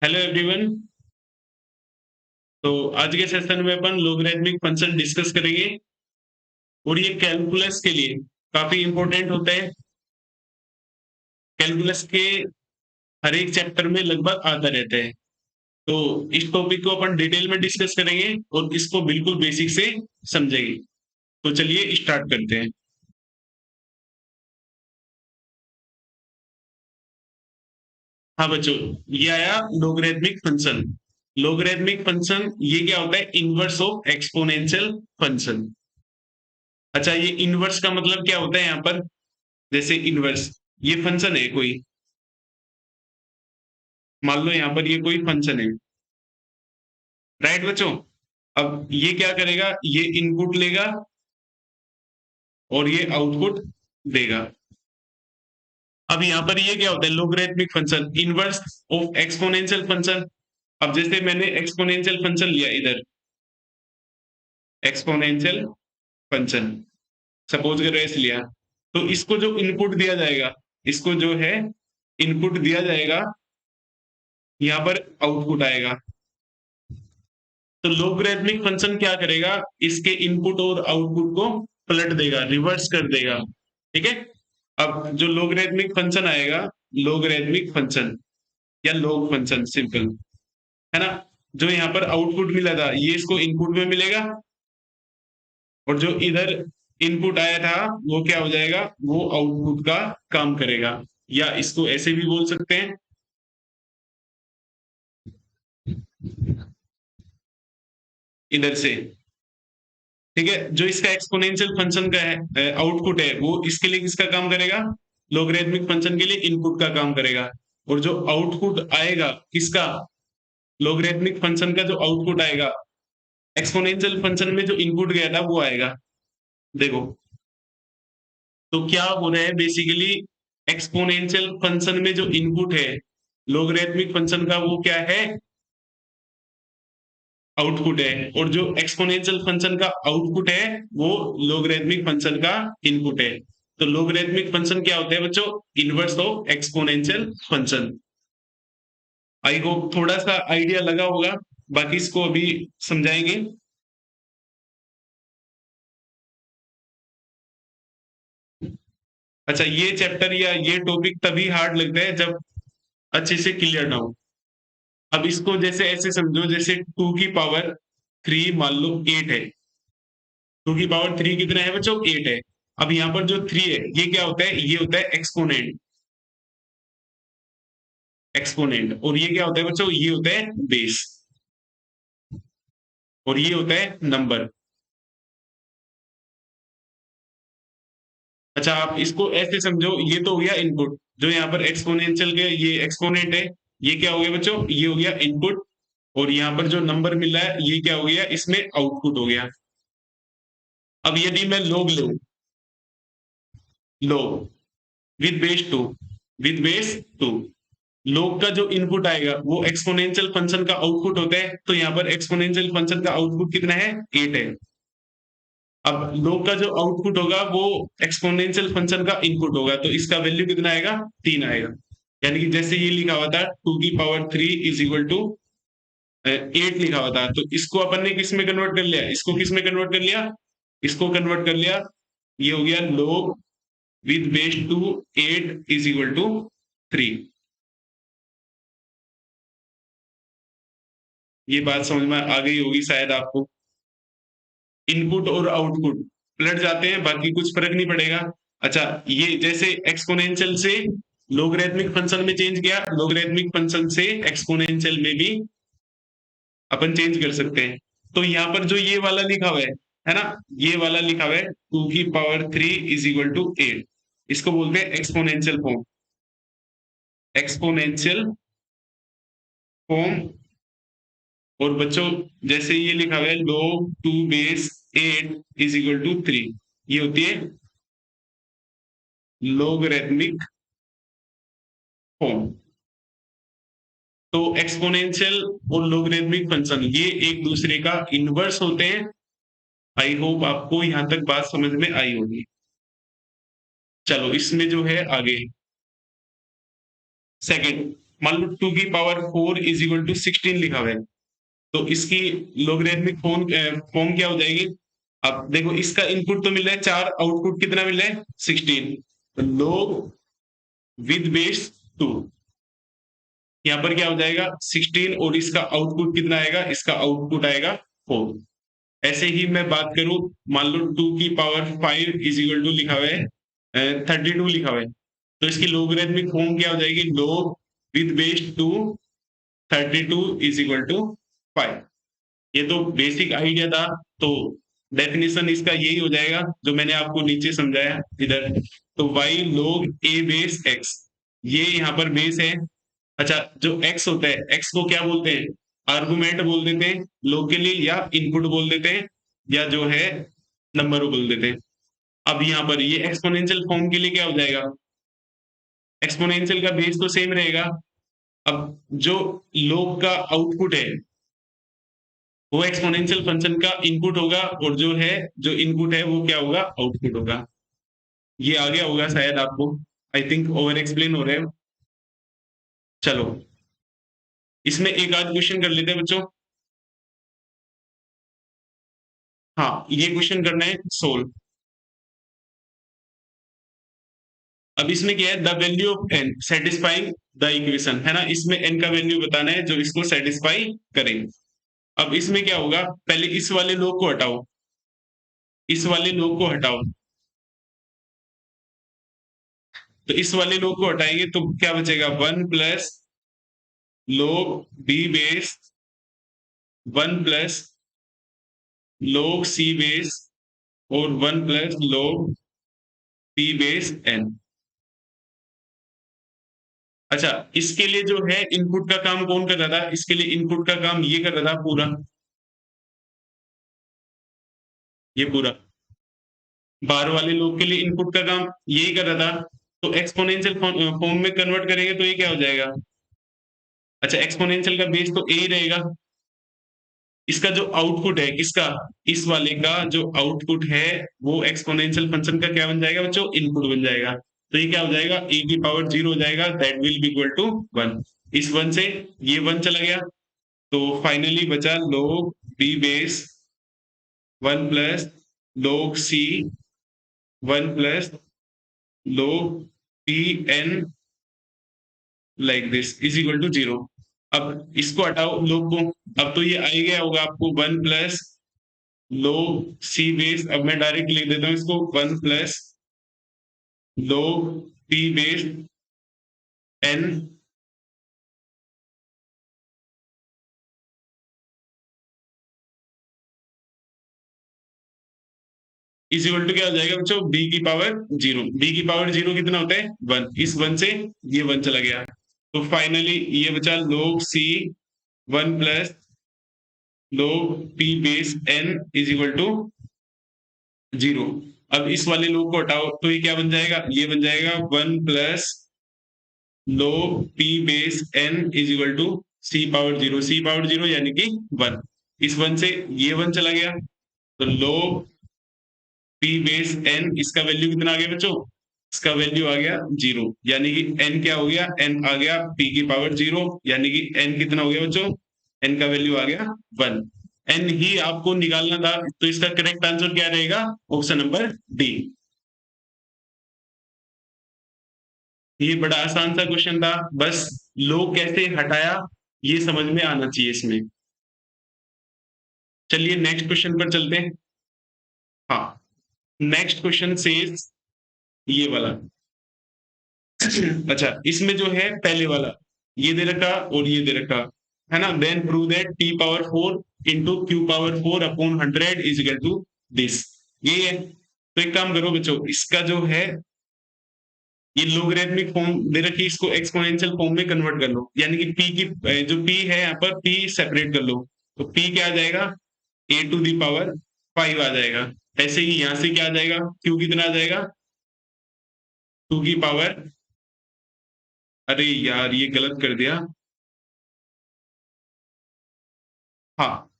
Hello everyone. तो आज के सेशन में अपन लोगरिथमिक फंक्शन डिस्कस करेंगे और ये कैलकुलस के लिए काफी इंपॉर्टेंट होता है। कैलकुलस के हर एक चैप्टर में लगभग आता रहता है। तो इस टॉपिक को अपन डिटेल में डिस्कस करेंगे और इसको बिल्कुल बेसिक से समझेंगे। तो चलिए स्टार्ट करते हैं। हाँ बच्चों, ये आया लोगरिथमिक फंक्शन। लोगरिथमिक फंक्शन ये क्या होता है? Inverse of exponential function. अच्छा, ये इनवर्स का मतलब क्या होता है यहाँ पर? जैसे इनवर्स, ये फंक्शन है कोई, मान लो यहाँ पर ये कोई फंक्शन है, राइट बच्चों। अब ये क्या करेगा? ये इनपुट लेगा और ये आउटपुट देगा। अब यहाँ पर ये क्या होता है? Logarithmic function, inverse of exponential function. अब जैसे मैंने एक्सपोनेंशियल फंक्शन लिया इधर, एक्सपोनेंशियल फंक्शन सपोज करो ऐसे लिया, तो इसको जो इनपुट दिया जाएगा, इसको जो है इनपुट दिया जाएगा, यहाँ पर आउटपुट आएगा। तो लोगरिथमिक फंक्शन क्या करेगा? इसके इनपुट और आउटपुट को पलट देगा, रिवर्स कर देगा। ठीक है। अब जो लोगरिथमिक फंक्शन आएगा, लोगरिथमिक फंक्शन या लोग फंक्शन सिंपल, है ना। जो यहाँ पर आउटपुट मिला था ये इसको इनपुट में मिलेगा, और जो इधर इनपुट आया था वो क्या हो जाएगा? वो आउटपुट का काम करेगा, या इसको ऐसे भी बोल सकते हैं, इधर से। ठीक है। जो इसका एक्सपोनेंशियल फंक्शन का है आउटपुट है, वो इसके लिए किसका काम करेगा? लोगरिथमिक फंक्शन के लिए इनपुट का काम करेगा। और जो आउटपुट आएगा किसका? लोगरिथमिक फंक्शन का जो आउटपुट आएगा, एक्सपोनेंशियल फंक्शन में जो इनपुट गया था वो आएगा। देखो, तो क्या हो रहा है बेसिकली? एक्सपोनेंशियल फंक्शन में जो इनपुट है लोगरिथमिक फंक्शन का, वो क्या है? आउटपुट है। और जो एक्सपोनेंशियल फंक्शन का आउटपुट है वो लोगरिथमिक फंक्शन का इनपुट है। तो लोगरिथमिक फंक्शन क्या होता है बच्चों? Inverse of exponential function. I hope थोड़ा सा आइडिया लगा होगा, बाकी इसको अभी समझाएंगे। अच्छा, ये चैप्टर या ये टॉपिक तभी हार्ड लगता है जब अच्छे से क्लियर ना हो। अब इसको जैसे ऐसे समझो, जैसे 2 की पावर 3 मान लो 8 है। 2 की पावर 3 कितना है बच्चों? 8 है। अब यहाँ पर जो 3 है ये क्या होता है? ये होता है एक्सपोनेंट। एक्सपोनेंट। और ये क्या होता है बच्चों? ये होता है बेस। और ये होता है नंबर। अच्छा, आप इसको ऐसे समझो, ये तो हो गया इनपुट। जो यहाँ पर एक्सपोनेंशियल के ये एक्सपोनेंट है, ये क्या हो गया बच्चों? ये हो गया इनपुट। और यहाँ पर जो नंबर मिल रहा है ये क्या हो गया? इसमें आउटपुट हो गया। अब यदि मैं लोग लूं, लोग विद बेस 2, विद बेस 2, लोग का जो इनपुट आएगा वो एक्सपोनेंशियल फंक्शन का आउटपुट होता है। तो यहाँ पर एक्सपोनेंशियल फंक्शन का आउटपुट कितना है? 8 है। अब लोग का जो आउटपुट होगा वो एक्सपोनेंशियल फंक्शन का इनपुट होगा, तो इसका वैल्यू कितना आएगा? 3 आएगा। यानी कि जैसे ये लिखा हुआ था 2 की पावर 3 इज इक्वल टू 8 लिखा हुआ था, तो इसको अपन ने किस में कन्वर्ट कर लिया? इसको किस में कन्वर्ट कर लिया? इसको कन्वर्ट कर लिया। ये हो गया log with base 2 8 is equal to 3। ये बात समझ में आ गई होगी शायद आपको। इनपुट और आउटपुट पलट जाते हैं, बाकी कुछ फर्क नहीं पड़ेगा। अच्छा, ये जैसे एक्सपोनेंशियल से लोगरिथमिक फंक्शन में चेंज किया, लोगरिथमिक फंक्शन से एक्सपोनेंशियल में भी अपन चेंज कर सकते हैं। तो यहाँ पर जो ये वाला लिखा हुआ है ना, ये वाला लिखा हुआ है 2 की पावर 3 इज इक्वल टू 8, इसको बोलते हैं एक्सपोनेंशियल फॉर्म। Exponential form. और बच्चों जैसे ये लिखा हुआ है log 2 base 8 is equal to 3, ये होती है लोगरिथमिक फॉर्म। तो एक्सपोनेंशियल और लोगरिथमिक फंक्शन ये एक दूसरे का इनवर्स होते हैं। आई होप आपको यहां तक बात समझ में आई होगी। चलो इसमें जो है आगे, सेकंड, मान लो 2 की पावर 4 इज इक्वल टू 16 लिखा हुआ है, तो इसकी लोगरिथमिक फॉर्म फॉर्म क्या हो जाएगी? अब देखो इसका इनपुट तो मिल रहा है 4, आउटपुट कितना मिल रहा है? 16। तो लोग विद बेस 2, यहाँ पर क्या हो जाएगा? 16, और इसका आउटपुट कितना आएगा? इसका आउटपुट आएगा 4। ऐसे ही मैं बात करूं, मान लो 2 की पावर 5 इज इक्वल टू लिखा हुआ है 32 लिखा हुआ है, तो इसकी लोगरिथमिक फॉर्म क्या हो जाएगी? Log with base 2 32 is equal to 5। ये तो बेसिक आइडिया था, तो डेफिनेशन इसका यही हो जाएगा जो मैंने आपको नीचे समझाया इधर। तो y log a base x, ये यहाँ पर बेस है। अच्छा, जो x होता है, x को क्या बोलते हैं? आर्गुमेंट बोल देते हैं लोग के लिए, या इनपुट बोल देते हैं, या जो है नंबर बोल देते हैं। अब यहाँ पर ये एक्सपोनेंशियल फॉर्म के लिए क्या हो जाएगा? एक्सपोनेंशियल का बेस तो सेम रहेगा। अब जो लोग का आउटपुट है वो एक्सपोनेंशियल फंक्शन का इनपुट होगा, और जो है जो इनपुट है वो क्या होगा? आउटपुट होगा। ये आ गया होगा शायद आपको, आई थिंक ओवर एक्सप्लेन हो रहे हो। चलो इसमें एक आध क्वेश्चन कर लेते हैं बच्चों। हाँ, ये क्वेश्चन करना है सोल्व। अब इसमें क्या है? The value of n satisfying the equation, है ना, इसमें एन का वैल्यू बताना है जो इसको सेटिस्फाई करे। अब इसमें क्या होगा? पहले इस वाले लोग को हटाओ, इस वाले लोग को हटाओ, तो इस वाले लोग को हटाएंगे तो क्या बचेगा? 1 प्लस लोग बी बेस 1 प्लस लोग सी बेस और 1 प्लस लोग पी बेस एन। अच्छा, इसके लिए जो है इनपुट का काम कौन कर रहा था? इसके लिए इनपुट का काम ये कर रहा था पूरा, ये पूरा बाहर वाले लोग के लिए इनपुट का काम यही कर रहा था। तो एक्सपोनेंशियल फॉर्म में कन्वर्ट करेंगे तो ये क्या हो जाएगा? अच्छा, एक्सपोनेंशियल का बेस तो ए ही रहेगा। इसका जो आउटपुट है, किसका? इस वाले का जो आउटपुट है वो एक्सपोनेंशियल फंक्शन का क्या बन जाएगा बच्चों? इनपुट बन जाएगा। तो ये क्या हो जाएगा? ए की पावर 0 हो जाएगा, that will be equal to 1। इस 1 से ये 1 चला गया, तो फाइनली बचा log b base 1 plus log c 1 plus log p n like this is equal to 0। अब इसको हटाओ लोग को, अब तो ये आ ही गया होगा आपको 1 प्लस log c बेस, अब मैं डायरेक्ट लिख देता हूँ इसको 1 plus log p base n is equal to क्या हो जाएगा बच्चों? b की पावर 0। b की पावर 0 कितना होता है? 1। इस 1 से ये 1 चला गया, तो फाइनली ये बचा log c 1 plus log p base n is equal to 0। अब इस वाले लोग को हटाओ तो ये क्या बन जाएगा? ये बन जाएगा 1 plus log p base n is equal to c power 0। c power 0 यानी कि 1। इस 1 से ये 1 चला गया, तो log p बेस n, इसका वैल्यू कितना आ गया बच्चों? इसका वैल्यू आ गया 0, यानी कि n क्या हो गया? n आ गया p की पावर 0, यानी कि n कितना हो गया बच्चों? n का वैल्यू आ गया 1। n ही आपको निकालना था, तो इसका करेक्ट आंसर क्या रहेगा? Option number D. ये बड़ा आसान सा क्वेश्चन था, बस लोग कैसे हटाया ये समझ में आना चाहिए इसमें। चलिए नेक्स्ट क्वेश्चन पर चलते हैं। हाँ, नेक्स्ट क्वेश्चन सेज ये वाला। अच्छा, इसमें जो है पहले वाला ये दे रखा और ये दे रखा, है ना, then prove that t power 4 into q power 4 upon 100 is equal to this, ये है। तो एक काम करो बच्चों, इसका जो है ये लोगरिथमिक फॉर्म दे रखी, इसको एक्सपोनेंशियल फॉर्म में कन्वर्ट कर लो, यानी कि p की जो p है यहाँ पर p सेपरेट कर लो, तो p क्या आ जाएगा? a टू दी पावर 5 आ जाएगा। ऐसे ही यहाँ से क्या आ जाएगा? q कितना आ जाएगा? 2 की पावर, अरे यार ये गलत कर दिया। हाँ,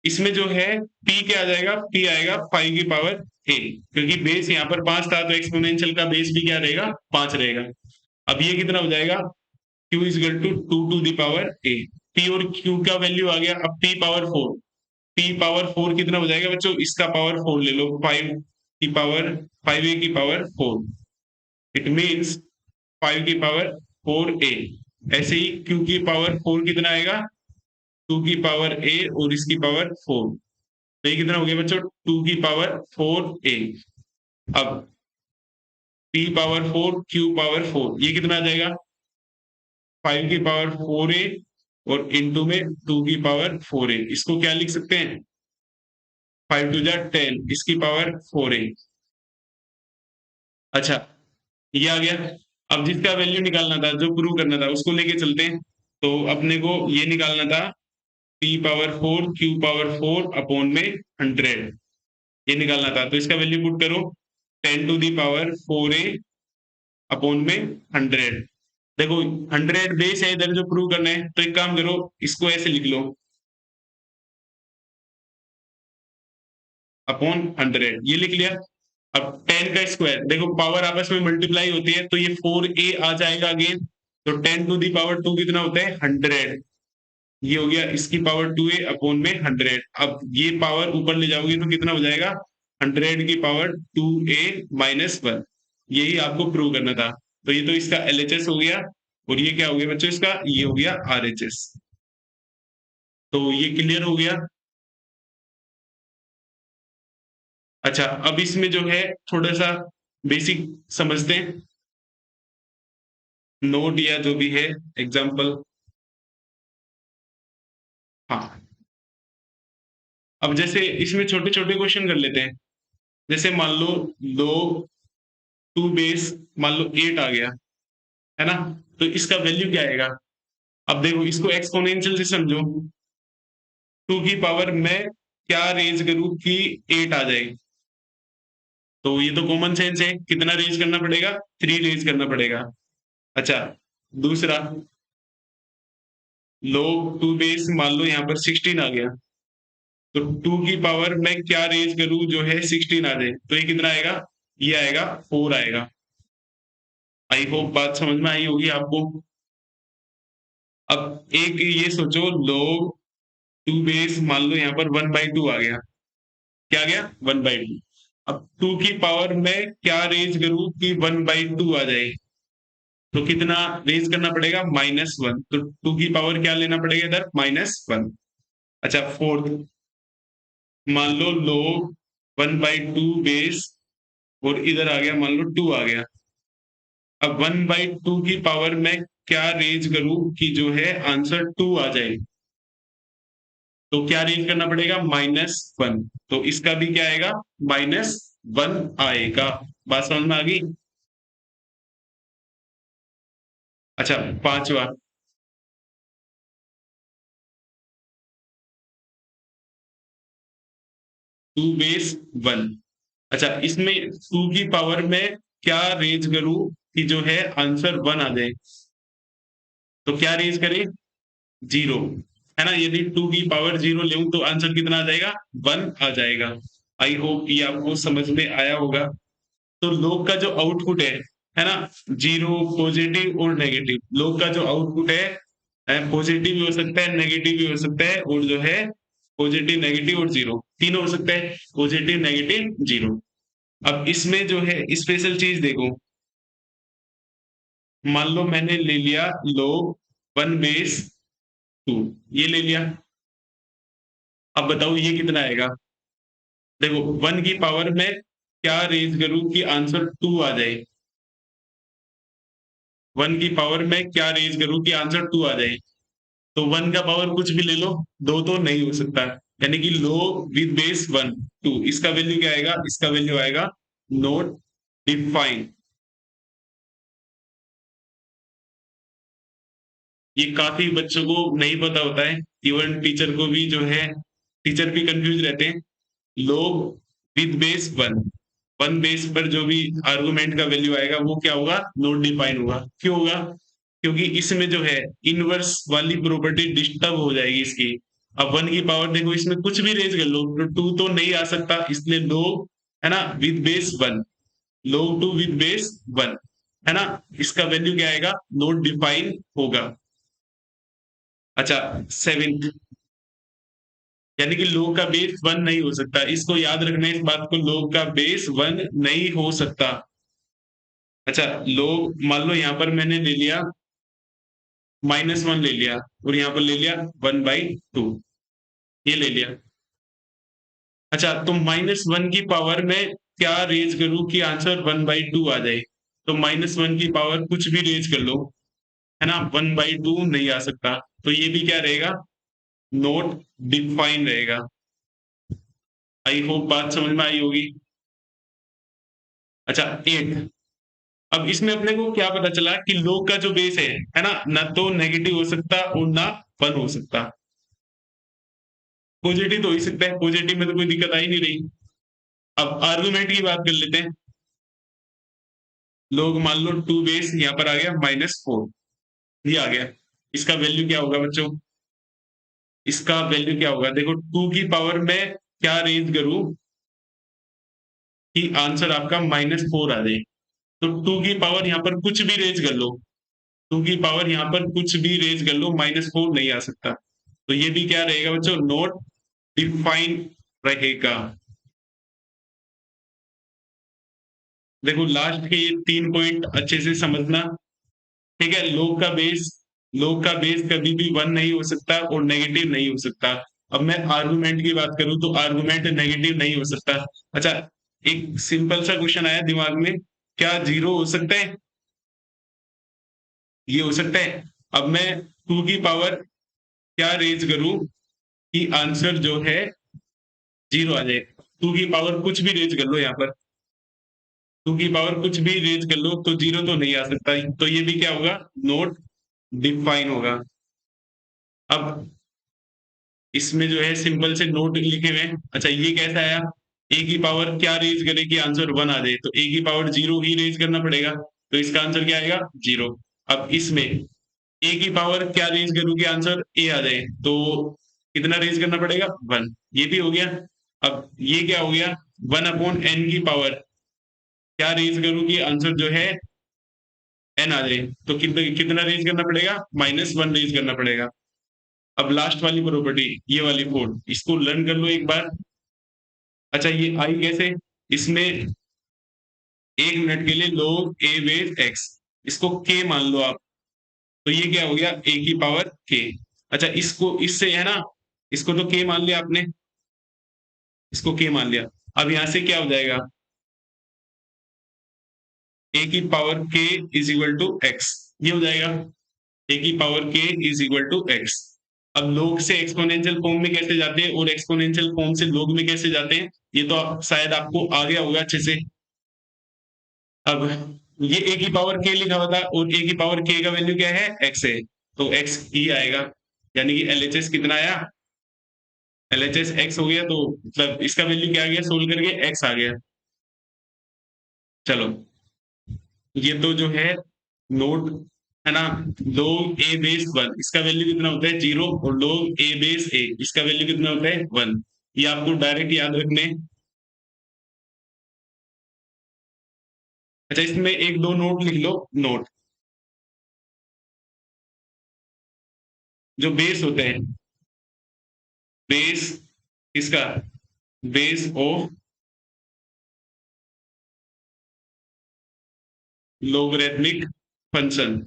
इसमें जो है p क्या आ जाएगा? p आएगा 5 की पावर a, क्योंकि बेस यहाँ पर 5 था, तो एक्सपोनेंशियल का बेस भी क्या रहेगा? 5 रहेगा। अब ये कितना हो जाएगा? q is equal to 2 to the power a। p और q का वैल्यू आ गया। अब p पावर 4, p पावर 4 कितना हो जाएगा बच्चों? इसका पावर 4 ले लो, 5 की पावर 5a की पावर 4। इट मीन्स 5 की पावर 4a। ऐसे ही q की पावर 4 कितना आएगा? 2 की पावर a और इसकी पावर 4। तो ये कितना हो गया बच्चों? 2 की पावर 4a। अब p पावर 4 q पावर 4, ये कितना आ जाएगा? 5 की पावर 4a और इंटू में 2 की पावर 4a। इसको क्या लिख सकते हैं? 5 टू जा 10, इसकी पावर 4a। अच्छा, ये आ गया। अब जिसका वैल्यू निकालना था, जो प्रूव करना था, उसको लेके चलते हैं। तो अपने को ये निकालना था p power 4 q power 4 upon में 100, ये निकालना था। तो इसका वैल्यू पुट करो, 10 to the power 4a upon में 100। देखो 100 बेस है इधर जो प्रूव करना है, तो एक काम करो, इसको ऐसे लिख लो, अपॉन 100, ये लिख लिया। अब 10 का स्क्वायर, देखो पावर आपस में मल्टीप्लाई होती है, तो ये 4a आ जाएगा अगेन। तो 10 टू दी पावर 2 कितना होता है? 100। ये हो गया इसकी पावर 2a अपॉन में 100। अब ये पावर ऊपर ले जाओगे तो कितना हो जाएगा? 100 की पावर 2a माइनस 1। यही आपको प्रूव करना था। तो ये तो इसका LHS हो गया, और ये क्या हो गया बच्चों? इसका ये हो गया RHS। तो ये क्लियर हो गया। अच्छा, अब इसमें जो है थोड़ा सा बेसिक समझते हैं, नोट या जो भी है एग्जाम्पल। हाँ, अब जैसे इसमें छोटे छोटे क्वेश्चन कर लेते हैं। जैसे मान लो दो 2 बेस मान लो 8 आ गया, है ना? तो इसका वैल्यू क्या आएगा? अब देखो इसको एक्सपोनेंशियल से समझो। 2 की पावर मैं क्या रेज करूं कि 8 आ जाए? तो ये तो कॉमन सेंस है, कितना रेज करना पड़ेगा? 3 रेज करना पड़ेगा। अच्छा, दूसरा लोग 2 बेस मान लो यहाँ पर 16 आ गया, तो 2 की पावर मैं क्या रेज करूं जो है 16 आ जाए? तो ये कितना आएगा? ये आएगा 4 आएगा। आई होप बात समझ में आई होगी आपको। अब एक ये सोचो, लोग 2 बेस मान लो यहाँ पर 1/2 आ गया। क्या आ गया? 1/2। अब 2 की पावर में क्या रेज करूं कि 1/2 आ जाए? तो कितना रेज करना पड़ेगा? -1। तो 2 की पावर क्या लेना पड़ेगा इधर? -1। अच्छा, फोर्थ मान लो लोग 1/2 बेस और इधर आ गया मान लो 2 आ गया। अब 1/2 की पावर में क्या रेज करूं कि जो है आंसर 2 आ जाए? तो क्या रेज करना पड़ेगा? -1। तो इसका भी क्या आएगा? -1 आएगा। बात समझ में आ गई? अच्छा, पांचवा, 2 बेस 1। अच्छा, इसमें 2 की पावर में क्या रेज करूं कि जो है आंसर 1 आ जाए? तो क्या रेज करें? 0, है ना? यदि 2 की पावर 0 ले तो आंसर कितना आ जाएगा? 1 आ जाएगा। आई होप ये आपको समझ में आया होगा। तो लोग का जो आउटपुट है ना, 0 पॉजिटिव और नेगेटिव, लोग का जो आउटपुट है पॉजिटिव भी हो सकता है, नेगेटिव भी हो सकता है, और जो है पॉजिटिव नेगेटिव और 0 तीनों हो सकता है, पॉजिटिव नेगेटिव 0। अब इसमें जो है स्पेशल चीज देखो, मान लो मैंने ले लिया लोग 1/2, ये ले लिया। अब बताओ ये कितना आएगा? देखो 1 की पावर में क्या रेज करूं कि आंसर 2 आ जाए? 1 की पावर में क्या रेज करूं कि आंसर 2 आ जाए? तो 1 का पावर कुछ भी ले लो, 2 तो नहीं हो सकता। यानी कि लो विद बेस 1 2, इसका वैल्यू क्या आएगा? इसका वैल्यू आएगा नॉट डिफाइंड। ये काफी बच्चों को नहीं पता होता है, इवन टीचर को भी जो है, टीचर भी कंफ्यूज रहते हैं। लोग विद बेस 1, 1 बेस पर जो भी आर्गुमेंट का वैल्यू आएगा वो क्या होगा? नॉट डिफाइन होगा। क्यों होगा? क्योंकि इसमें जो है इनवर्स वाली प्रॉपर्टी डिस्टर्ब हो जाएगी इसकी। अब 1 की पावर देखो, इसमें कुछ भी रेज कर लो तो 2 तो नहीं आ सकता, इसलिए लोग, है ना, विद बेस 1, लोग टू विद बेस 1। है ना, इसका वैल्यू क्या आएगा, नोट डिफाइन होगा। अच्छा, सेवेंथ, यानी कि लोग का बेस वन नहीं हो सकता, इसको याद रखना है इस बात को, लोग का बेस वन नहीं हो सकता। अच्छा, लोग मान लो यहाँ पर मैंने ले लिया -1 ले लिया, और यहाँ पर ले लिया 1/2, ये ले लिया। अच्छा, तो -1 की पावर में क्या रेज करूं कि आंसर 1/2 आ जाए, तो -1 की पावर कुछ भी रेज कर लो, है ना, 1/2 नहीं आ सकता, तो ये भी क्या रहेगा, नोट डिफाइन रहेगा। आई होप बात समझ में आई होगी। अच्छा, 8, अब इसमें अपने को क्या पता चला कि लोग का जो बेस है ना, ना तो नेगेटिव हो सकता और ना वन हो सकता, पॉजिटिव तो हो ही सकता है, पॉजिटिव में तो कोई दिक्कत आ ही नहीं रही। अब आर्गुमेंट की बात कर लेते हैं, लोग मान लो 2 बेस यहाँ पर आ गया -4, ये आ गया, इसका वैल्यू क्या होगा बच्चों, इसका वैल्यू क्या होगा, देखो 2 की पावर में क्या रेज करूं कि आंसर आपका -4 आ जाए, तो 2 की पावर यहाँ पर कुछ भी रेज कर लो, 2 की पावर यहाँ पर कुछ भी रेज कर लो, -4 नहीं आ सकता, तो ये भी क्या रहेगा बच्चों, नोट डिफाइन रहेगा। देखो लास्ट के ये 3 पॉइंट अच्छे से समझना, ठीक है, लोग का बेस कभी भी वन नहीं हो सकता और नेगेटिव नहीं हो सकता। अब मैं आर्गुमेंट की बात करूं तो आर्गुमेंट नेगेटिव नहीं हो सकता। अच्छा, एक सिंपल सा क्वेश्चन आया दिमाग में, क्या जीरो हो सकता है, ये हो सकता है। अब मैं 2 की पावर क्या रेज करूं कि आंसर जो है जीरो आ जाए, 2 की पावर कुछ भी रेज कर लो, यहाँ पर 2 की पावर कुछ भी रेज कर लो तो जीरो तो नहीं आ सकता, तो ये भी क्या होगा, नोट डिफाइन होगा। अब इसमें जो है सिंपल से नोट लिखे हुए हैं। अच्छा, ये कैसा आया, ए की पावर क्या रेज करे कि आंसर वन आ जाए, तो ए की पावर जीरो ही रेज करना पड़ेगा, तो इसका आंसर क्या आएगा, जीरो। अब इसमें ए की पावर क्या रेज करूं कि आंसर ए आ जाए, तो कितना रेज करना पड़ेगा, वन, ये भी हो गया। अब ये क्या हो गया, 1/n की पावर क्या रेज करूं कि आंसर जो है एन आ जाए, तो कितना कितना रेज करना पड़ेगा, -1 रेज करना पड़ेगा। अब लास्ट वाली प्रॉपर्टी, ये वाली फोर, इसको लर्न कर लो एक बार। अच्छा, ये आई कैसे, इसमें 1 मिनट के लिए log a बेस x, इसको k मान लो आप, तो ये क्या हो गया, a की पावर k। अच्छा, इसको इससे है ना, इसको तो k मान लिया आपने, इसको k मान लिया, अब यहां से क्या हो जाएगा, a की power k is equal to x, ये हो जाएगा, a की power k is equal to x। अब लोग से एक्सपोनेंशियल फॉर्म में कैसे जाते हैं और एक्सपोनेंशियल फॉर्म से लोग में कैसे जाते हैं, ये तो शायद आपको आ गया होगा अच्छे से। अब ये a की पावर k लिखा हुआ था और a की पावर k का वैल्यू क्या है, x है, तो x ही आएगा, यानी कि LHS कितना आया, LHS x हो गया, तो मतलब इसका वैल्यू क्या आ गया, सोल्व करके x आ गया। चलो, ये तो जो है नोट, है ना, log a बेस वन, इसका वैल्यू कितना होता है, जीरो, और log a बेस a, इसका वैल्यू कितना होता है, वन, ये आपको डायरेक्ट याद रखने। अच्छा, इसमें एक दो नोट लिख लो, नोट, जो बेस होते हैं, बेस किसका, बेस ऑफ लोगरिथमिक फंक्शन,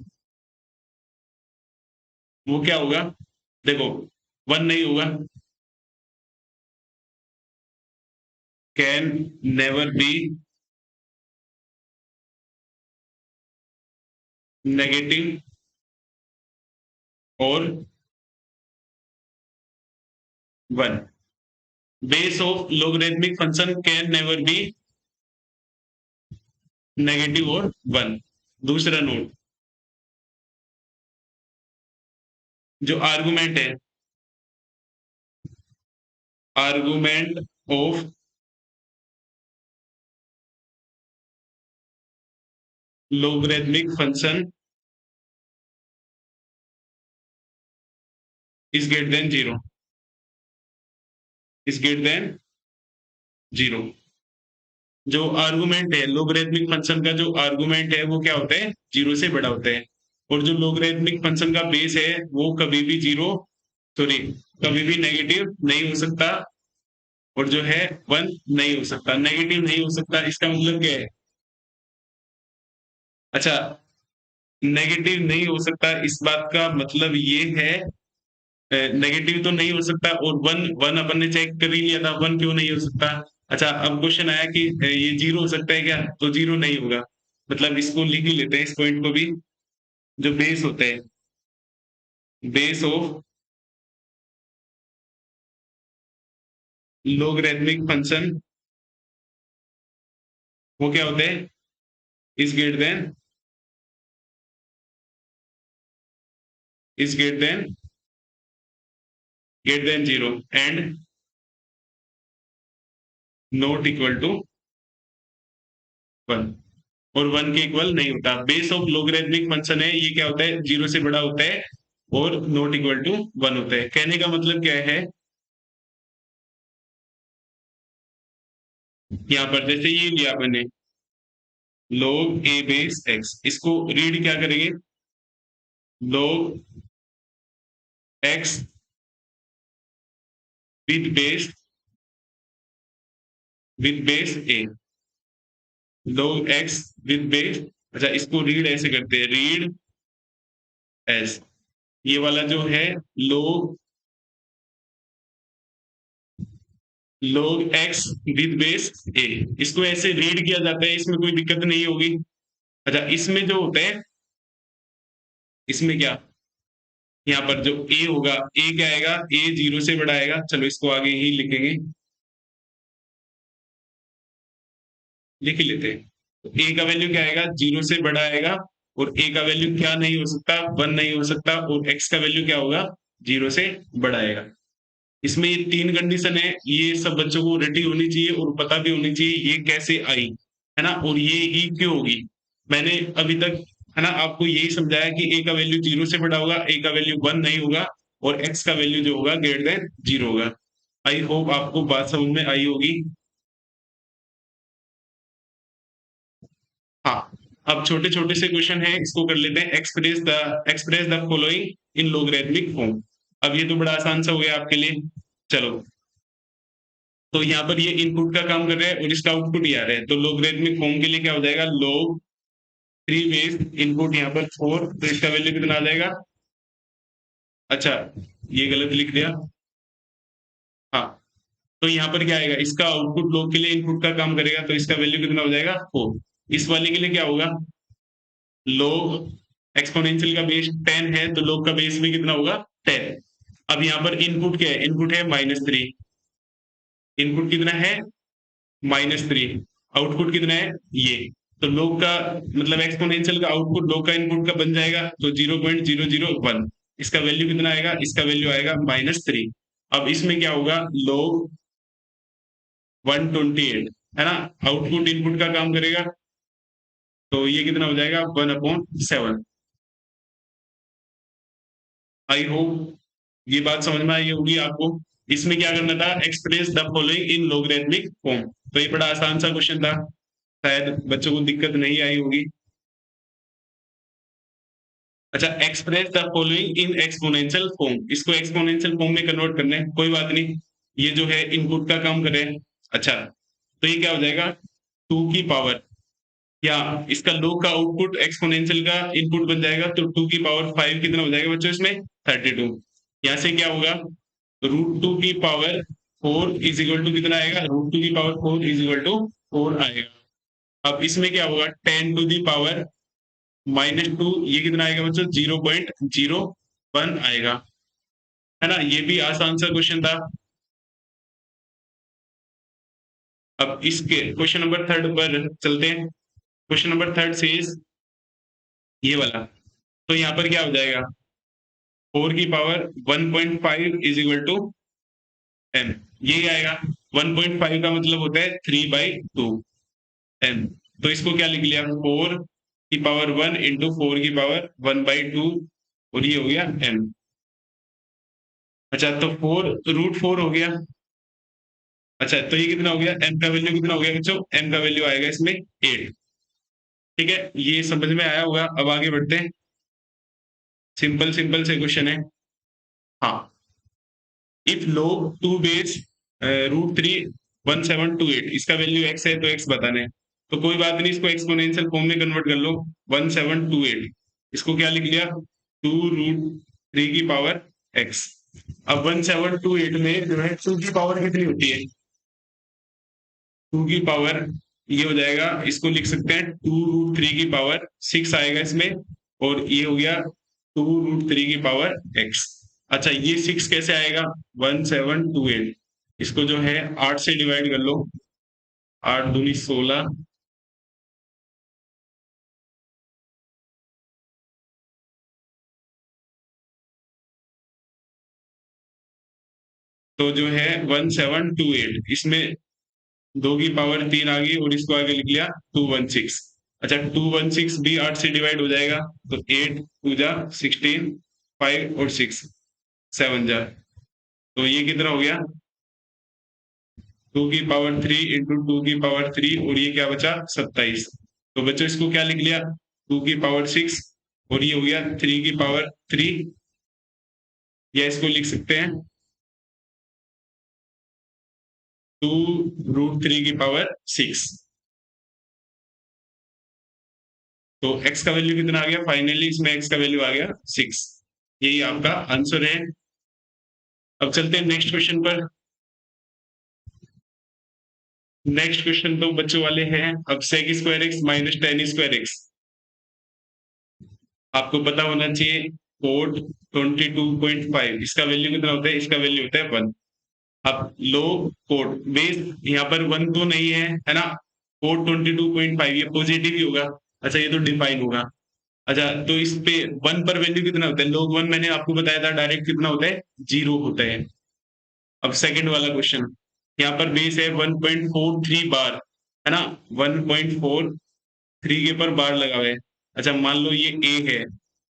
वो क्या होगा, देखो, वन नहीं होगा, कैन नेवर बी नेगेटिव और one, base of logarithmic function can never be negative और वन। दूसरा नोट, जो आर्गुमेंट है, argument of logarithmic function is greater than zero, is greater than zero. जो आर्गुमेंट है लोगरिथमिक फंक्शन का, जो argument है वो क्या होता है, जीरो से बड़ा होता है। और जो लोगरिथमिक फंक्शन का बेस है वो कभी भी जीरो, सॉरी, कभी भी नेगेटिव नहीं हो सकता, और जो है वन नहीं हो सकता, नेगेटिव नहीं हो सकता। इसका मतलब क्या है? अच्छा, नेगेटिव नहीं हो सकता इस बात का मतलब ये है, नेगेटिव तो नहीं हो सकता, और वन वन अपन ने चेक कर ही लिया था, वन क्यों नहीं हो सकता। अच्छा, अब क्वेश्चन आया कि ये जीरो हो सकता है क्या, तो जीरो नहीं होगा। मतलब इसको लिख ही लेते हैं, इस पॉइंट को भी। जो बेस होते हैं, बेस ऑफ लोगरिथमिक फंक्शन, वो क्या होते हैं, is greater than zero and not equal to one, और वन के इक्वल नहीं होता। बेस ऑफ लोगरिथमिक फंक्शन है, ये क्या होता है, जीरो से बड़ा होता है और नॉट इक्वल टू वन होता है। कहने का मतलब क्या है, यहाँ पर जैसे ये लिया मैंने log a बेस x, इसको रीड क्या करेंगे, log x with base a, log x with base. अच्छा, इसको रीड ऐसे करते हैं, रीड एस, ये वाला जो है log log x with base a, इसको ऐसे रीड किया जाता है, इसमें कोई दिक्कत नहीं होगी। अच्छा, इसमें जो होता है, इसमें क्या, यहाँ पर जो a होगा, a क्या आएगा, a जीरो से बड़ा आएगा। चलो इसको आगे ही लिखेंगे, लिख ही लेते हैं। तो a का वैल्यू क्या आएगा, जीरो से बड़ा आएगा, और a का वैल्यू क्या नहीं हो सकता, वन नहीं हो सकता, और x का वैल्यू क्या होगा, जीरो से बड़ा आएगा। इसमें ये तीन कंडीशन है, ये सब बच्चों को रटी होनी चाहिए और पता भी होनी चाहिए ये कैसे आई, है ना, और ये ही क्यों होगी। मैंने अभी तक, है ना, आपको यही समझाया कि a का वैल्यू जीरो से बड़ा होगा, a का वैल्यू वन नहीं होगा, और x का वैल्यू जो होगा ग्रेटर देन जीरो होगा। आई होप आपको बात समझ में आई होगी। हाँ, अब छोटे छोटे से क्वेश्चन है, इसको कर लेते हैं। Express the following in logarithmic form. अब ये तो बड़ा आसान सा हो गया आपके लिए। चलो, तो यहाँ पर ये इनपुट का काम कर रहा है और इसका आउटपुट ही आ रहा है, तो लोगरिथमिक फॉर्म के लिए क्या हो जाएगा, log थ्री बेस इनपुट यहाँ पर फोर, तो इसका वैल्यू कितना आ जाएगा। अच्छा, ये गलत लिख दिया। हाँ, तो यहाँ पर क्या आएगा, इसका आउटपुट log के लिए इनपुट का काम करेगा, तो इसका वैल्यू कितना हो जाएगा, फोर। इस वाले के लिए क्या होगा, log एक्सपोनेंशियल का बेस 10 है, तो log का बेस भी कितना होगा, 10। अब यहाँ पर इनपुट क्या है, इनपुट है -3, इनपुट कितना है, -3, आउटपुट कितना है, ये। तो log का मतलब एक्सपोनेंशियल का आउटपुट log का इनपुट का बन जाएगा, तो 0.001, इसका वैल्यू कितना आएगा, इसका वैल्यू आएगा -3। अब इसमें क्या होगा, log 128, है ना, आउटपुट इनपुट का काम करेगा, तो ये कितना हो जाएगा, 1/7। आई होप ये बात समझ में आई होगी आपको। इसमें क्या करना था, express the following in logarithmic form. तो ये बड़ा आसान सा क्वेश्चन था, शायद बच्चों को दिक्कत नहीं आई होगी। अच्छा, express the following in exponential form, इसको एक्सपोनेंशियल फॉर्म में कन्वर्ट करना है, कोई बात नहीं, ये जो है इनपुट का काम करे। अच्छा, तो ये क्या हो जाएगा, टू की पावर, या इसका log का आउटपुट एक्सपोनेंशियल का इनपुट बन जाएगा, तो 2 की पावर 5 कितना हो जाएगा बच्चों इसमें, 32। यहाँ से क्या होगा, √2 की पावर 4 इज इक्वल टू कितना आएगा, √2 की पावर 4 इज इक्वल टू 4 आएगा। अब इसमें क्या होगा, 10 to the power -2, ये कितना आएगा बच्चों, 0.01 आएगा, है ना। ये भी आसान सा क्वेश्चन था। अब इसके क्वेश्चन नंबर थर्ड पर चलते हैं। क्वेश्चन नंबर थर्ड से ये वाला, तो यहाँ पर क्या हो जाएगा, 4 की power 1.5 is equal to m, ये आएगा। 1.5 का मतलब होता है 3/2 एम, तो इसको क्या लिख लिया, 4 की पावर 1 इंटू 4 की पावर 1/2, और ये हो गया एम। अच्छा, तो 4 √4 हो गया, अच्छा, तो ये कितना हो गया, m का वैल्यू कितना हो गया बच्चों, m का वैल्यू आएगा इसमें 8। ठीक है, ये समझ में आया होगा। अब आगे बढ़ते हैं, सिंपल सिंपल से क्वेश्चन है। हाँ, इफ log 2 बेस √3 1728, इसका वैल्यू x है तो x बताना है। तो कोई बात नहीं, इसको एक्सपोनेंशियल फॉर्म में कन्वर्ट कर लो। 1728 इसको क्या लिख लिया, 2√3 की पावर x। अब 1728 में जो है 2 की पावर कितनी होती है, 2 की पावर ये हो जाएगा, इसको लिख सकते हैं 2√3 की पावर 6 आएगा इसमें, और ये हो गया 2√3 की पावर x। अच्छा, ये 6 कैसे आएगा, 1728 इसको जो है 8 से डिवाइड कर लो, 8 दूनी 16, तो जो है 1728 इसमें 2 की पावर 3 आ गई और इसको आगे लिख लिया 216। अच्छा, 216 भी 8 से डिवाइड हो जाएगा, तो 8 2 जा 16, 5 और 6 7 जा, तो ये कितना हो गया, 2 की पावर 3 इंटू 2 की पावर 3, और ये क्या बचा 27। तो बच्चों इसको क्या लिख लिया, 2 की पावर 6, और ये हो गया 3 की पावर 3, या इसको लिख सकते हैं 2√3 की पावर 6। तो x का वैल्यू कितना आ गया, फाइनली इसमें x का वैल्यू आ गया 6। यही आपका आंसर है। अब चलते हैं नेक्स्ट क्वेश्चन पर। नेक्स्ट क्वेश्चन तो बच्चों वाले हैं, अब sec square x minus ten square x, आपको पता होना चाहिए कोड 22.5 इसका वैल्यू कितना होता है, इसका वैल्यू होता है 1। अब लो कोड बेस, यहाँ पर 1 तो नहीं है ना, कोड 22.5 ये पॉजिटिव ही होगा। अच्छा, ये तो डिफाइन होगा। अच्छा, तो इस पे 1 पर वैल्यू कितना होता है, log 1 मैंने आपको बताया था डायरेक्ट कितना होता है, 0 होता है। अब सेकंड वाला क्वेश्चन, यहाँ पर बेस है 1.43 बार, है ना, 1.43 के पर बार लगा हुआ है। अच्छा, मान लो ये ए है,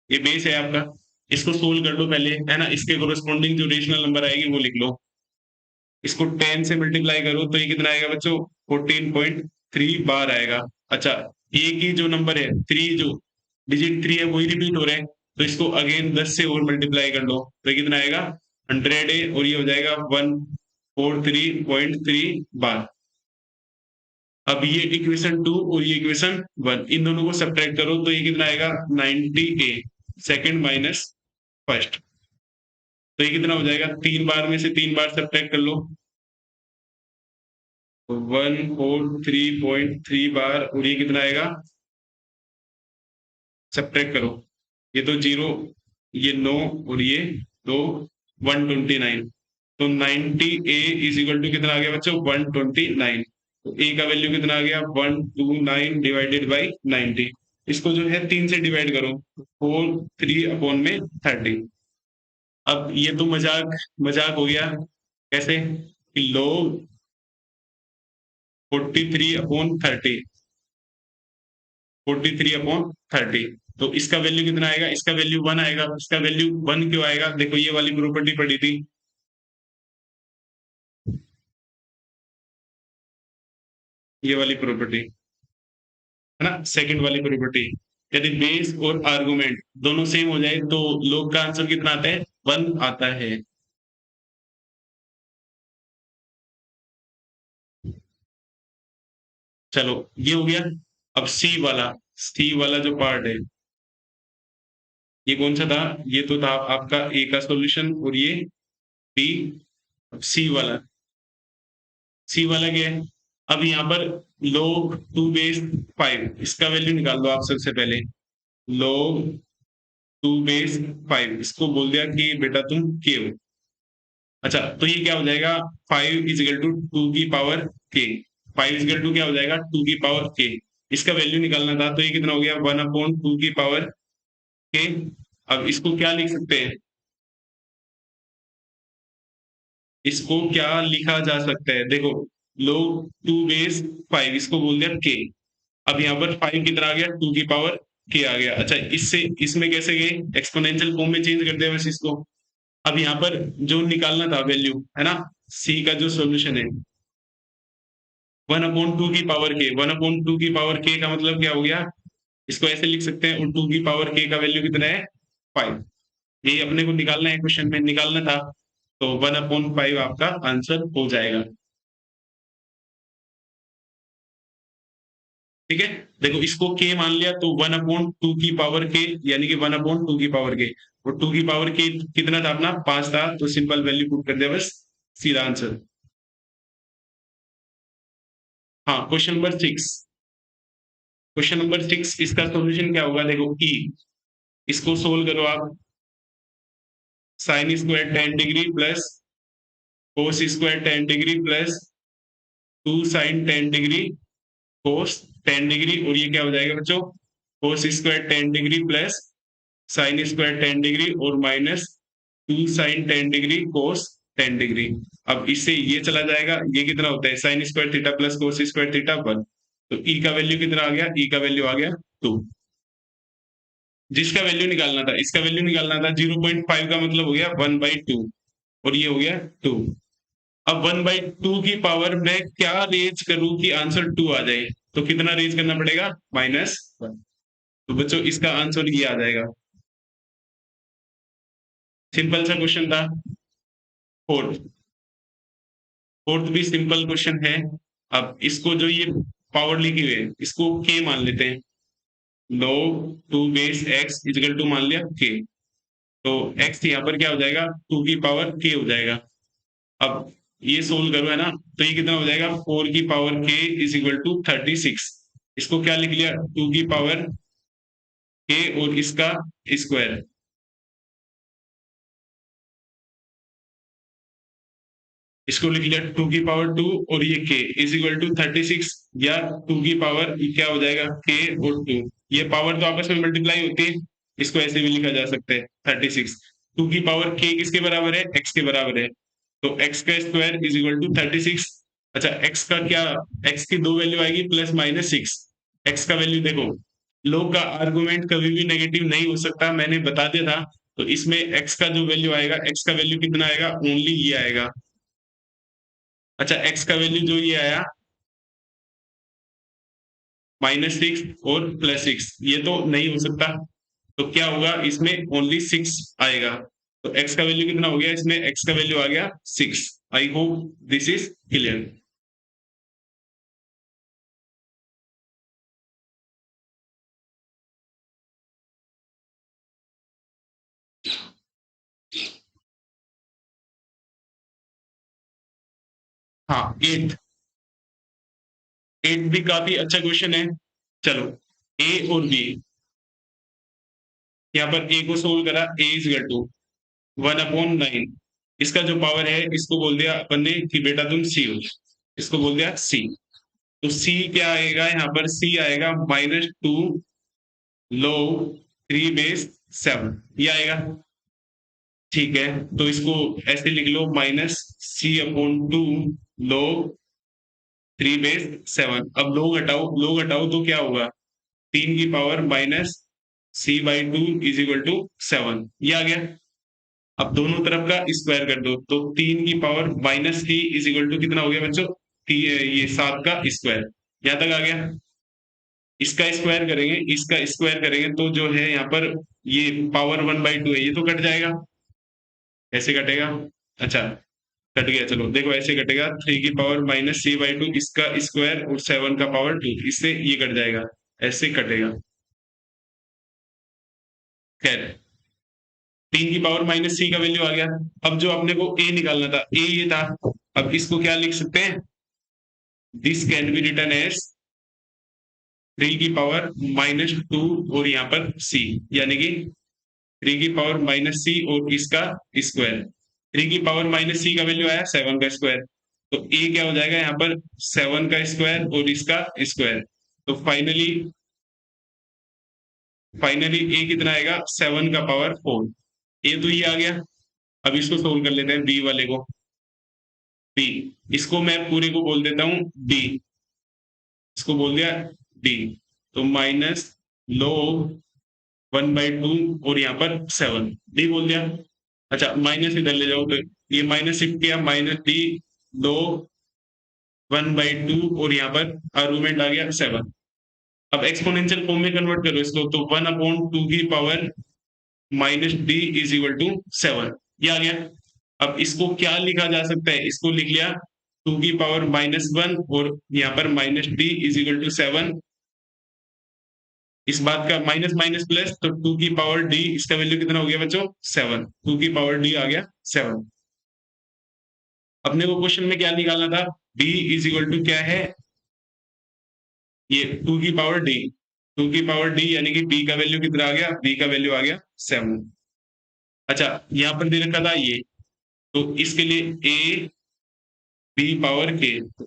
ये बेस है आपका, इसको सोल्व कर लो पहले, है ना, इसके कोरोस्पोंडिंग जो रेशनल नंबर आएगी वो लिख लो। इसको 10 से मल्टीप्लाई करो तो ये कितना आएगा बच्चों, 14.3 बार आएगा। अच्छा, ए की जो नंबर है 3, जो डिजिट 3 है वही रिपीट हो रहे हैं, तो इसको अगेन 10 से और मल्टीप्लाई कर लो तो ये कितना आएगा 100 है, और ये हो जाएगा 143.3 बार। अब ये इक्वेशन 2 और ये इक्वेशन 1, इन दोनों को सब्ट्रैक्ट करो तो ये कितना आएगा 90A, सेकंड माइनस फर्स्ट, तो ये कितना हो जाएगा, 3 बार में से 3 बार सब्ट्रैक्ट कर लो, 143.3 बार, और ये कितना आएगा, सब्ट्रैक्ट करो, ये तो 0, ये 9, और ये दो 129, तो 90A इज इक्वल टू कितना आ गया बच्चों 129। तो ए का वैल्यू कितना आ गया 129 डिवाइडेड बाई 90, इसको जो है 3 से डिवाइड करो, 4 3 अपॉन में 30। अब ये तो मजाक मजाक हो गया, कैसे कि लोग 43/30, 43/30, तो इसका वैल्यू कितना आएगा, इसका वैल्यू 1 आएगा। इसका वैल्यू 1 क्यों आएगा, देखो ये वाली प्रॉपर्टी पड़ी थी, ये वाली प्रॉपर्टी है ना, सेकंड वाली प्रॉपर्टी, यदि बेस और आर्गुमेंट दोनों सेम हो जाए तो लोग का आंसर कितना आता है, 1 आता है। चलो, ये हो गया। अब सी वाला जो पार्ट है, ये कौन सा था, ये तो था आपका ए का सॉल्यूशन, और ये बी। सी वाला क्या है, अब यहाँ पर log 2 बेस 5 इसका वैल्यू निकाल दो आप सबसे पहले, log 2 बेस 5 इसको बोल दिया कि बेटा तुम के हो। अच्छा, तो ये क्या हो जाएगा, 5 इज इक्वल टू 2 की पावर के, 5 इज इक्वल टू क्या हो जाएगा 2 की पावर के, इसका वैल्यू निकालना था, तो ये कितना हो गया 1/2 की पावर के। अब इसको क्या लिख सकते हैं, इसको क्या लिखा जा सकता है, देखो log 2 बेस 5 इसको बोल दिया के। अब यहाँ पर 5 कितना आ गया 2 की पावर के आ गया। अच्छा, इससे इसमें कैसे गए, एक्सपोनेंशियल फॉर्म में चेंज कर दिया बस इसको। अब यहाँ पर जो निकालना था वैल्यू, है ना, सी का जो सॉल्यूशन है, 1/2 की पावर के, 1/2 की पावर के का मतलब क्या हो गया, इसको ऐसे लिख सकते हैं, 2 की पावर के का वैल्यू कितना है 5। यही अपने को निकालना है, क्वेश्चन में निकालना था, तो 1/5 आपका आंसर हो जाएगा। ठीक है, देखो इसको के मान लिया तो 1/2 की पावर के, यानी कि 1/2 की पावर के, और 2 की पावर के कितना था अपना 5 था, तो सिंपल वैल्यू पुट कर दिया, बस सीधा आंसर। हाँ, क्वेश्चन नंबर 6, इसका सॉल्यूशन क्या होगा, देखो ई, इसको सोल्व करो आप। sin² 10 degree plus cos² 10 degree plus 2 sin 10 degree cos 10 degree, और ये क्या हो जाएगा बच्चों, cos²10 degree plus sin²10 degree और minus 2 sin 10 degree cos 10 degree. अब इससे ये चला जाएगा, ये कितना होता है sin² theta plus cos² theta 1, तो ई का वैल्यू कितना आ गया, ई का वैल्यू आ गया 2। जिसका वैल्यू निकालना था, इसका वैल्यू निकालना था, 0.5 का मतलब हो गया 1/2, और ये हो गया 2। अब 1/2 की पावर में क्या रेज करूं कि आंसर 2 आ जाए, तो कितना रेज करना पड़ेगा, -1। तो बच्चों इसका आंसर ये आ जाएगा। सिंपल सा क्वेश्चन था। फोर्थ फोर्थ भी सिंपल क्वेश्चन है। अब इसको जो ये पावर लिखी हुई है, इसको के मान लेते हैं। log 2 base x is equal to मान लिया के, तो x यहाँ पर क्या हो जाएगा, 2 की पावर k हो जाएगा। अब ये सोल्व करो, है ना, तो ये कितना हो जाएगा, 4 की power k is equal to 36। इसको क्या लिख लिया, 2 की पावर k और इसका स्क्वायर। इसको लिख लिया 2 की पावर 2 और ये k इज इक्वल टू 36, या 2 की पावर क्या हो जाएगा k और 2, ये पावर तो आपस में मल्टीप्लाई होती है, इसको ऐसे भी लिखा जा सकता है 36। 2 की पावर k किसके बराबर है, x के बराबर है, तो x का स्क्वायर इज इक्वल टू 36। अच्छा, x का क्या, x की दो वैल्यू आएगी +/6। x का वैल्यू देखो, लोग का आर्गुमेंट कभी भी नेगेटिव नहीं हो सकता, मैंने बता दिया था। तो इसमें x का जो वैल्यू आएगा, x का वैल्यू कितना आएगा, ओनली ये आएगा। अच्छा, x का वैल्यू जो ये आया -6 और +6, ये तो नहीं हो सकता, तो क्या होगा, इसमें ओनली 6 आएगा। तो x का वैल्यू कितना हो गया, इसमें x का वैल्यू आ गया 6। I hope this is clear. हाँ, 8 भी काफी अच्छा क्वेश्चन है। चलो, a और b, यहाँ पर a को सोल्व करा, a इज इक्वल टू 1/9, इसका जो पावर है इसको बोल दिया अपन ने कि बेटा तुम c हो, इसको बोल दिया c। तो c क्या आएगा, यहाँ पर c आएगा -2 log 3/7, ये आएगा। ठीक है, तो इसको ऐसे लिख लो, -c/2 log 3/7। अब लोग हटाओ तो क्या होगा, 3 की power -c/2 is equal to 7, ये आ गया। अब दोनों तरफ का स्क्वायर कर दो, तो 3 की पावर -3 इज इक्वल टू कितना हो गया बच्चों, ये 7 का स्क्वायर, यहाँ तक आ गया। इसका स्क्वायर करेंगे तो जो है यहाँ पर ये पावर 1/2 है, ये तो कट जाएगा, ऐसे कटेगा। अच्छा, कट गया, चलो देखो ऐसे कटेगा, 3 की पावर -c/2 इसका स्क्वायर और 7 का पावर 2, इससे ये कट जाएगा, ऐसे कटेगा। खैर, 3 की पावर -c का वैल्यू आ गया। अब जो अपने को a निकालना था, a ये था, अब इसको क्या लिख सकते हैं, this can be written as 3 की पावर -2 और यहाँ पर c, यानी कि 3 की पावर -c और इसका स्क्वायर। 3 की पावर -c का वैल्यू आया 7 का स्क्वायर, तो a क्या हो जाएगा यहाँ पर 7 का स्क्वायर और इसका स्क्वायर। तो फाइनली a कितना आएगा, 7 का पावर 4। a तो ये आ गया। अब इसको सोल्व कर लेते हैं, b वाले को। b, इसको मैं पूरे को बोल देता हूँ d, इसको बोल दिया d, तो माइनस log 1/2 और यहाँ पर 7, d बोल दिया। अच्छा, माइनस इधर ले जाओ, तो ये माइनस शिफ्ट किया, -d, दो 1/2 और यहाँ पर आर्गुमेंट आ गया 7। अब एक्सपोनेंशियल फॉर्म में कन्वर्ट करो इसको, तो 1/2 की power minus d is equal to 7, ये आ गया। अब इसको क्या लिखा जा सकता है, इसको लिख लिया 2 की पावर -1 और यहाँ पर minus d is equal to 7। इस बात का माइनस माइनस प्लस, तो 2 की पावर डी, इसका वैल्यू कितना हो गया बच्चों 7, 2 की पावर डी आ गया 7। अपने को क्वेश्चन में क्या निकालना था, b इज इक्वल टू क्या है, ये 2 की पावर डी, 2 की पावर डी यानी कि b का वैल्यू कितना आ गया, b का वैल्यू आ गया 7। अच्छा यहाँ पर दे रखा था ये, तो इसके लिए a b पावर k, तो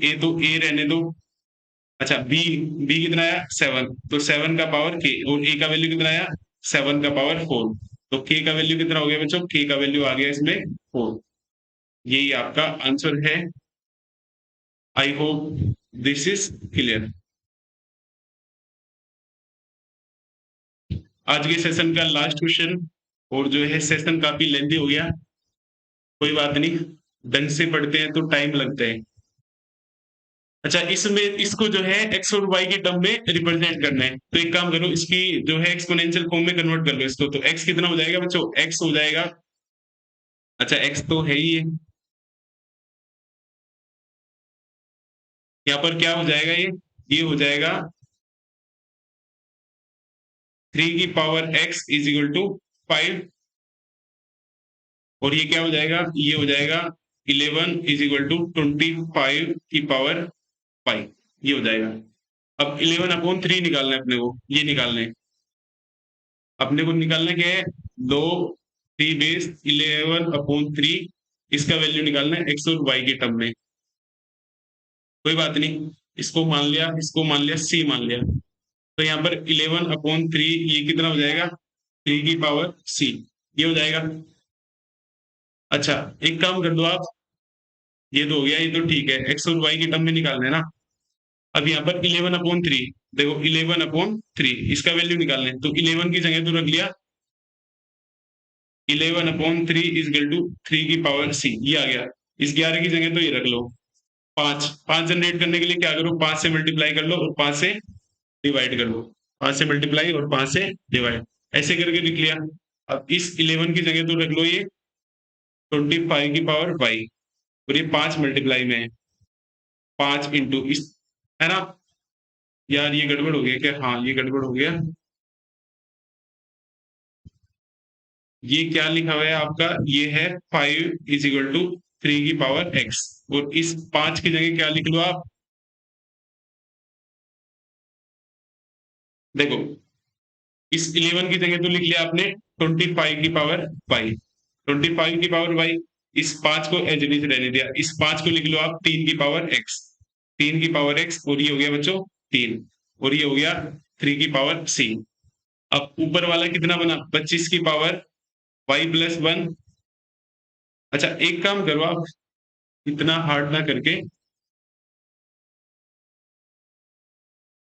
a तो a रहने दो। अच्छा b कितना आया 7, तो 7 का पावर k और a का वैल्यू कितना आया 7 का पावर 4, तो k का वैल्यू कितना हो गया बच्चों, k का वैल्यू आ गया इसमें 4। यही आपका आंसर है। I hope this is clear. आज के सेशन का लास्ट क्वेश्चन, और जो है सेशन काफी लेंथी हो गया, कोई बात नहीं, ढंग से पढ़ते हैं तो टाइम लगता है। अच्छा इसमें इसको जो है x और y की टर्म में रिप्रेजेंट करना है, तो एक काम करो, इसकी जो है एक्सपोनेंशियल फॉर्म में कन्वर्ट कर लो इसको, तो x कितना हो जाएगा बच्चों, x हो जाएगा, अच्छा x तो है ही है, यहाँ पर क्या हो जाएगा, ये हो जाएगा 3 की power x is equal to 5, और ये क्या हो जाएगा, ये हो जाएगा 11 इज इक्वल टू 25 की पावर 5, ये हो जाएगा। अब 11/3 निकालना है अपने को, ये निकालना है अपने को, निकालना क्या है, दो 3 बेस 11/3, इसका वैल्यू निकालना है x और y के टर्म में। कोई बात नहीं, इसको मान लिया, इसको मान लिया c मान लिया, तो यहाँ पर 11/3 ये कितना हो जाएगा, 3 की पावर c, ये हो जाएगा। अच्छा एक काम कर दो आप, ये तो हो गया, ये तो ठीक है, x और y की टर्म में निकालना है ना। अब यहाँ पर 11/3, देखो 11/3 इसका वैल्यू निकालना है, तो 11 की जगह तो रख लिया 11/3 इज इक्वल टू 3 की पावर c, ये आ गया। इस 11 की जगह तो ये रख लो 5, 5 जनरेट करने के लिए क्या करो, 5 से मल्टीप्लाई कर लो और 5 से डिवाइड कर लो, 5 से मल्टीप्लाई और 5 से डिवाइड, ऐसे करके लिख लिया। अब इस 11 की जगह तो रख लो ये 25 की पावर y, और ये 5 मल्टीप्लाई में है, 5 इंटू इस, है ना यार, ये गड़बड़ हो गया क्या, हाँ ये गड़बड़ हो गया, ये क्या लिखा हुआ है आपका, ये है 5 इज इक्वल टू 3 की पावर x, और इस 5 की जगह क्या लिख लो आप, देखो इस 11 की जगह तो लिख लिया आपने 25 की पावर y, 25 की पावर y, इस 5 को एज इट इज रहने दिया, इस 5 को लिख लो आप 3 की पावर x, 3 की पावर x, और ये हो गया बच्चों 3, और ये हो गया 3 की पावर c। अब ऊपर वाला कितना बना, 25 की पावर y प्लस 1। अच्छा एक काम करो आप, इतना हार्ड ना करके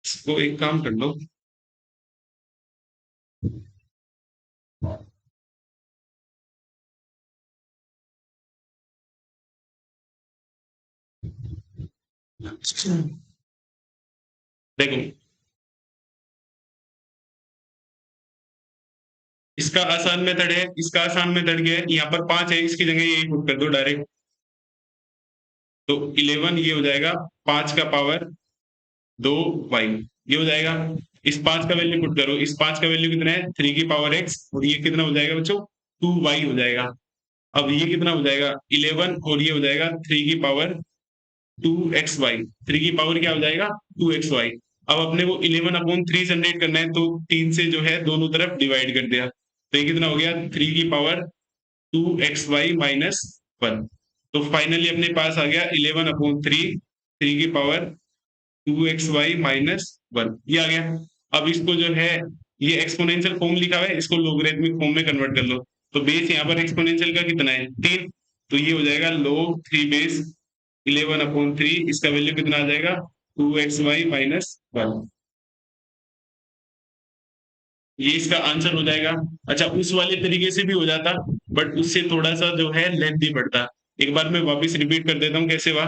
इसको एक काम कर लो, देखो इसका आसान मेथड है, इसका आसान मेथड क्या है, यहाँ पर 5 है, इसकी जगह यही पुट कर दो डायरेक्ट, तो 11 ये हो जाएगा 5 का पावर 2 y, ये हो जाएगा। इस 5 का वैल्यू पुट करो, इस 5 का वैल्यू कितना है 3 की पावर x, और ये कितना हो जाएगा बच्चों 2y हो जाएगा। अब ये कितना हो जाएगा 11, और ये हो जाएगा 3 की पावर 2xy, 3 की पावर क्या हो जाएगा 2xy। अब अपने को 11/3 जनरेट करना है, तो 3 से जो है दोनों तरफ डिवाइड कर दिया, तो ये कितना हो गया 3 की पावर 2xy माइनस 1, तो फाइनली अपने पास आ गया 11/3, 3 की पावर 2xy माइनस 1, ये आ गया। अब इसको जो है, ये एक्सपोनेंशियल फॉर्म लिखा हुआ है, इसको लोगरिथमिक फॉर्म में कन्वर्ट कर लो, तो बेस यहाँ पर एक्सपोनेंशियल का कितना है 3, तो ये हो जाएगा log 3 बेस 11/3, इसका वैल्यू कितना आ जाएगा 2xy माइनस 1, ये इसका आंसर हो जाएगा। अच्छा उस वाले तरीके से भी हो जाता, बट उससे थोड़ा सा जो है लेंथी पड़ता, एक बार मैं वापस रिपीट कर देता हूँ कैसे हुआ।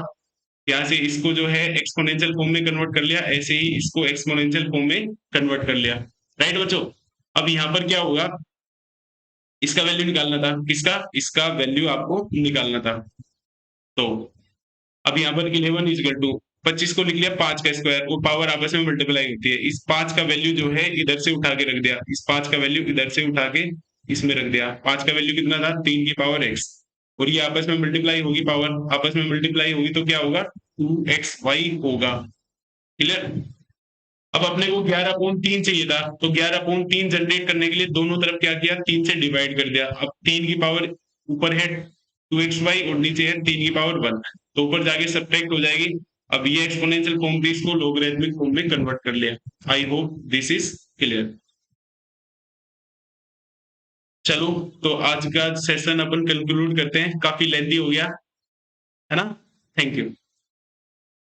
यहाँ से इसको जो है एक्सपोनेंशियल फॉर्म में कन्वर्ट कर लिया, ऐसे ही इसको एक्सपोनेंशियल फॉर्म में कन्वर्ट कर लिया। राइट बच्चों? अब यहाँ पर क्या होगा, इसका वैल्यू निकालना था, किसका? इसका वैल्यू आपको निकालना था। तो अब यहाँ पर 11 इज इक्वल टू 25 को लिख लिया 5 का स्क्वायर, वो पावर आपस में मल्टीप्लाई होती है। इस 5 का वैल्यू जो है इधर से उठा के रख दिया, इस 5 का वैल्यू इधर से उठा के इसमें रख दिया। 5 का वैल्यू कितना था? 3 की पावर x, और ये आपस में मल्टीप्लाई होगी, पावर आपस में मल्टीप्लाई होगी तो क्या होगा? 2xy होगा। क्लियर? अब अपने को 11/3 चाहिए था, तो 11/3 जनरेट करने के लिए दोनों तरफ क्या किया? 3 से डिवाइड कर दिया। अब 3 की पावर ऊपर है 2xy और नीचे है 3 की पावर 1, तो ऊपर जाके सब्ट्रैक्ट हो जाएगी। अब ये एक्सपोनेंशियल फॉर्म थी, इसको लॉगरिथमिक फॉर्म में कन्वर्ट कर लिया। I hope this is clear. चलो, तो आज का सेशन अपन कंक्लूड करते हैं, काफी लेंथी हो गया है ना। Thank you.